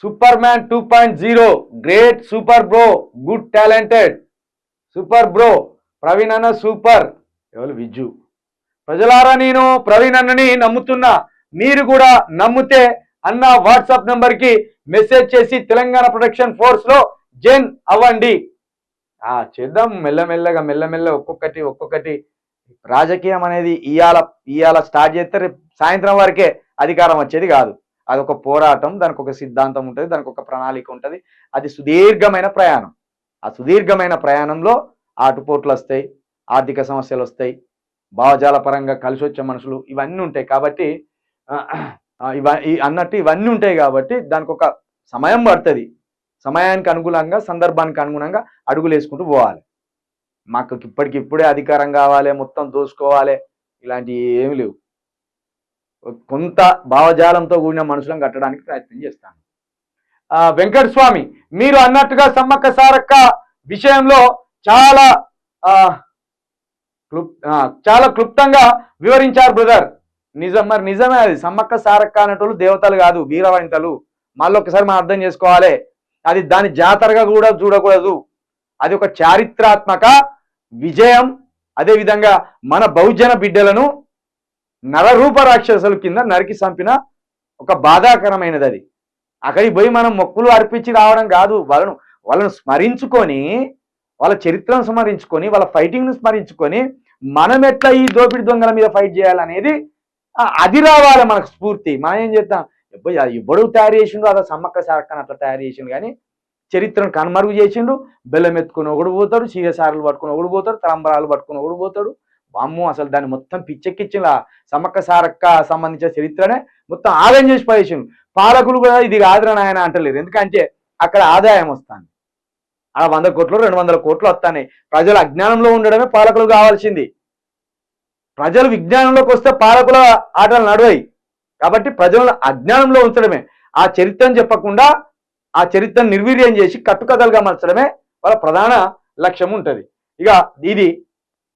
Super man 2.0 great super bro good talented super bro Praveen అన్న super. ఎవరు విజ్జు. ప్రజలారా నేను ప్రవీణ్ అన్నని నమ్ముతున్నా, మీరు కూడా నమ్మితే అన్న వాట్సాప్ నంబర్కి మెసేజ్ చేసి తెలంగాణ ప్రొటెక్షన్ ఫోర్స్ లో జాయిన్ అవ్వండి. చేద్దాం మెల్లమెల్లగా ఒక్కొక్కటి. రాజకీయం అనేది ఇవాళ స్టార్ట్ చేస్తే రేపు సాయంత్రం వరకే అధికారం వచ్చేది కాదు. అదొక పోరాటం, దానికి ఒక సిద్ధాంతం ఉంటుంది, దానికి ఒక ప్రణాళిక ఉంటుంది. అది సుదీర్ఘమైన ప్రయాణం. ఆ సుదీర్ఘమైన ప్రయాణంలో ఆటుపోట్లు వస్తాయి, ఆర్థిక సమస్యలు వస్తాయి, భావజాల పరంగా కలిసి వచ్చే మనుషులు ఇవన్నీ ఉంటాయి. కాబట్టి ఇవన్నీ ఉంటాయి కాబట్టి దానికి ఒక సమయం పడుతుంది. సమయానికి అనుగుణంగా, సందర్భానికి అనుగుణంగా అడుగులు వేసుకుంటూ పోవాలి. మాకు ఇప్పటికిప్పుడే అధికారం కావాలి, మొత్తం దోసుకోవాలి, ఇలాంటివి ఏమి లేవు. కొంత భావజాలంతో కూడిన మనుషులను కట్టడానికి ప్రయత్నం చేస్తాను. వెంకట స్వామి, మీరు అన్నట్టుగా సమ్మక్క సారక్క విషయంలో చాలా క్లుప్తంగా వివరించారు బ్రదర్. నిజమే అది. సమ్మక్క సారక్క అనేటోళ్ళు దేవతలు కాదు, వీరవనితలు. మళ్ళీ ఒకసారి మనం అర్థం చేసుకోవాలి. అది దాని జాతరగా కూడా చూడకూడదు. అది ఒక చారిత్రాత్మక విజయం. అదేవిధంగా మన బహుజన బిడ్డలను నరరూప రాక్షసుల కింద నరికి చంపిన ఒక బాధాకరమైనది అది. అక్కడికి పోయి మనం మొక్కులు అర్పించి రావడం కాదు, వాళ్ళను స్మరించుకొని, వాళ్ళ చరిత్రను స్మరించుకొని, వాళ్ళ ఫైటింగ్ను స్మరించుకొని మనం ఎట్లా ఈ దోపిడి దొంగల మీద ఫైట్ చేయాలనేది అది రావాలి మనకు స్ఫూర్తి. మనం ఏం చేద్దాం, ఎప్పుడు తయారు చేసిండు అదో సమ్మక్క సారక్కని అట్లా తయారు చేసిండు, కానీ చరిత్రను కనుమరుగు చేసిండు. బెల్లం ఎత్తుకుని ఒకడు పోతాడు, చీరసారలు పట్టుకుని ఒకడు పోతాడు, తలంబరాలు పట్టుకుని ఒకడు పోతాడు. వామ్మో, అసలు దాన్ని మొత్తం పిచ్చెక్కిచ్చిన సమ్మక్క సారక్క సంబంధించిన చరిత్రనే మొత్తం ఆదాయం చేసి పడేసిండు. పాలకులు కూడా ఇది కాదురా నాయన అంటలేరు, ఎందుకంటే అక్కడ ఆదాయం వస్తుంది. అలా 100 కోట్లు 200 కోట్లు వస్తాయి. ప్రజలు అజ్ఞానంలో ఉండడమే పాలకులు కావాల్సింది. ప్రజలు విజ్ఞానంలోకి వస్తే పాలకుల ఆటలు నడవాయి. కాబట్టి ప్రజలను అజ్ఞానంలో ఉంచడమే, ఆ చరిత్రను చెప్పకుండా ఆ చరిత్రను నిర్వీర్యం చేసి కట్టుకథలుగా మార్చడమే వాళ్ళ ప్రధాన లక్ష్యం ఉంటుంది. ఇక ఇది